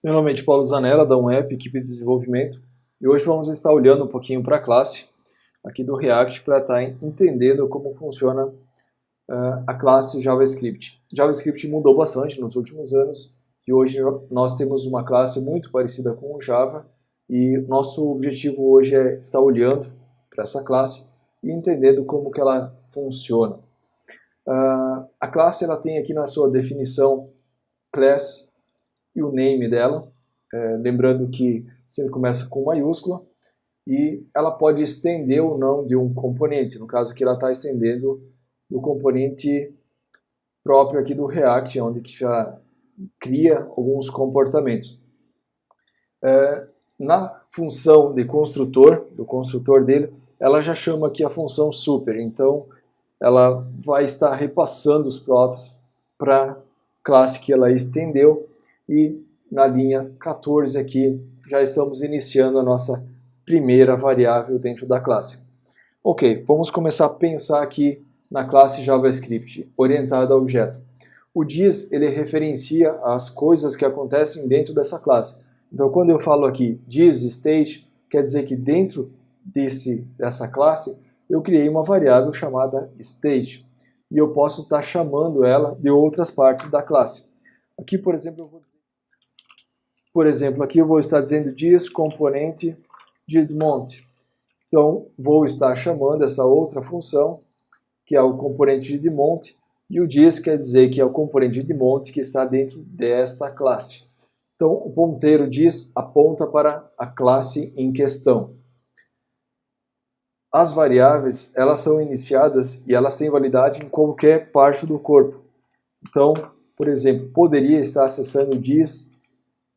Meu nome é Paulo Zanella, da UNEP, equipe de desenvolvimento, e hoje vamos estar olhando um pouquinho para a classe aqui do React para estar entendendo como funciona a classe JavaScript. JavaScript mudou bastante nos últimos anos e hoje nós temos uma classe muito parecida com o Java e nosso objetivo hoje é estar olhando para essa classe e entendendo como que ela funciona. A classe ela tem aqui na sua definição class e o name dela, lembrando que sempre começa com maiúscula, e ela pode estender ou não de um componente, no caso aqui ela está estendendo do componente próprio aqui do React, onde que já cria alguns comportamentos. Na função de construtor, do construtor dele, ela já chama aqui a função super, então ela vai estar repassando os props para a classe que ela estendeu, e na linha 14 aqui já estamos iniciando a nossa primeira variável dentro da classe. Ok, vamos começar a pensar aqui na classe JavaScript, orientada a objeto. O diz, ele referencia as coisas que acontecem dentro dessa classe. Então, quando eu falo aqui diz state, quer dizer que dentro dessa classe, eu criei uma variável chamada state, e eu posso estar chamando ela de outras partes da classe. Aqui, por exemplo, aqui eu vou estar dizendo diz componente didMount. Então, vou estar chamando essa outra função, que é o componente didMount, e o diz quer dizer que é o componente didMount que está dentro desta classe. Então, o ponteiro diz aponta para a classe em questão. As variáveis, elas são iniciadas e elas têm validade em qualquer parte do corpo. Então, por exemplo, poderia estar acessando o diz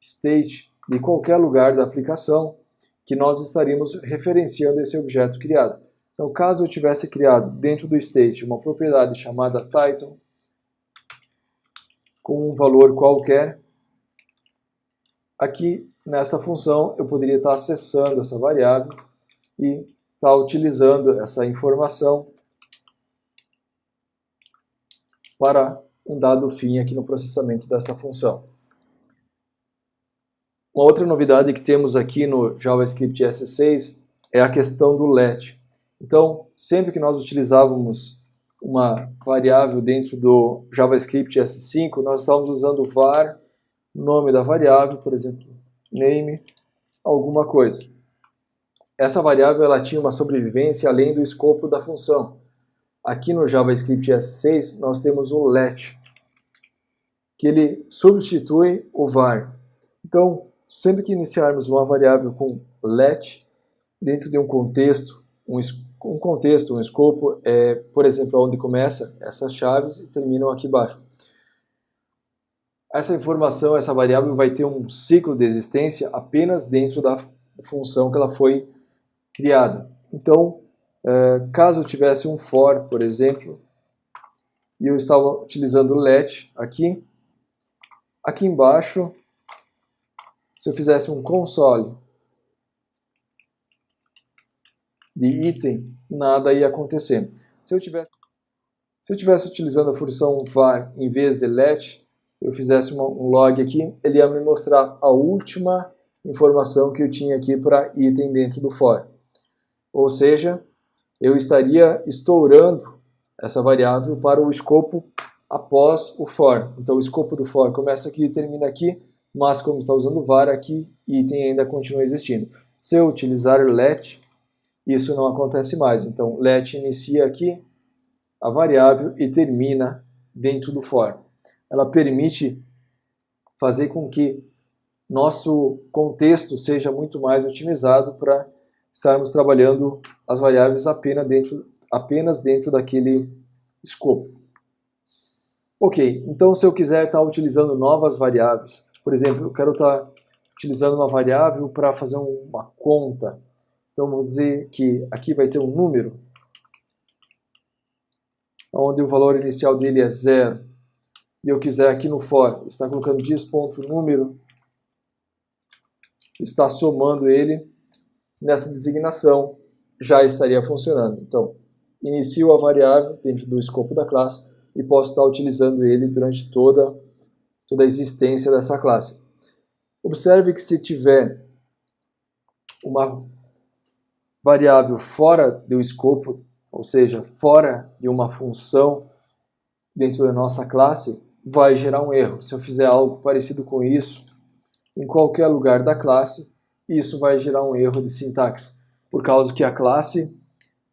state de qualquer lugar da aplicação que nós estaríamos referenciando esse objeto criado. Então, caso eu tivesse criado dentro do state uma propriedade chamada title, com um valor qualquer, aqui nesta função eu poderia estar acessando essa variável e estar utilizando essa informação para um dado fim aqui no processamento dessa função. Uma outra novidade que temos aqui no JavaScript S6 é a questão do let. Então, sempre que nós utilizávamos uma variável dentro do JavaScript S5, nós estávamos usando var, nome da variável, por exemplo, name, alguma coisa. Essa variável ela tinha uma sobrevivência além do escopo da função. Aqui no JavaScript S6 nós temos o let, que ele substitui o var. Então, sempre que iniciarmos uma variável com let, dentro de um contexto, um escopo, por exemplo, onde começa essas chaves e terminam aqui embaixo. Essa informação, essa variável vai ter um ciclo de existência apenas dentro da função que ela foi criada. Então, caso eu tivesse um for, por exemplo, e eu estava utilizando let aqui embaixo, se eu fizesse um console de item, nada ia acontecer. Se eu tivesse utilizando a função var em vez de let, eu fizesse um log aqui, ele ia me mostrar a última informação que eu tinha aqui para item dentro do for. Ou seja, eu estaria estourando essa variável para o escopo após o for. Então o escopo do for começa aqui e termina aqui, mas como está usando var aqui, item ainda continua existindo. Se eu utilizar let, isso não acontece mais. Então let inicia aqui a variável e termina dentro do for. Ela permite fazer com que nosso contexto seja muito mais otimizado para estarmos trabalhando as variáveis apenas dentro daquele escopo. Ok, então se eu quiser estar utilizando novas variáveis, por exemplo, eu quero estar utilizando uma variável para fazer uma conta. Então vamos dizer que aqui vai ter um número, onde o valor inicial dele é 0. E eu quiser aqui no for estar colocando diz.número, está somando ele nessa designação, já estaria funcionando. Então, inicio a variável dentro do escopo da classe e posso estar utilizando ele durante toda a existência dessa classe. Observe que se tiver uma variável fora do escopo, ou seja, fora de uma função dentro da nossa classe, vai gerar um erro. Se eu fizer algo parecido com isso em qualquer lugar da classe, isso vai gerar um erro de sintaxe, por causa que a classe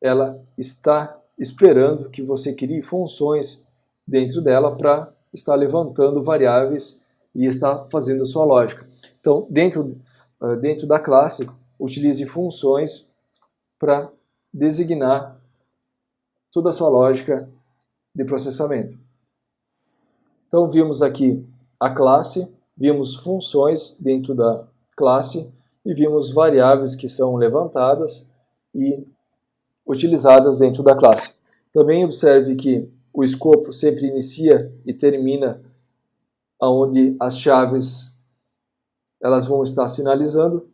ela está esperando que você crie funções dentro dela para estar levantando variáveis e estar fazendo a sua lógica. Então, dentro da classe, utilize funções para designar toda a sua lógica de processamento. Então, vimos aqui a classe, vimos funções dentro da classe e vimos variáveis que são levantadas e utilizadas dentro da classe. Também observe que o escopo sempre inicia e termina onde as chaves elas vão estar sinalizando,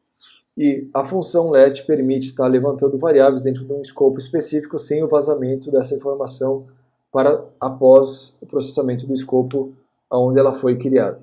e a função let permite estar levantando variáveis dentro de um escopo específico sem o vazamento dessa informação para após o processamento do escopo onde ela foi criada.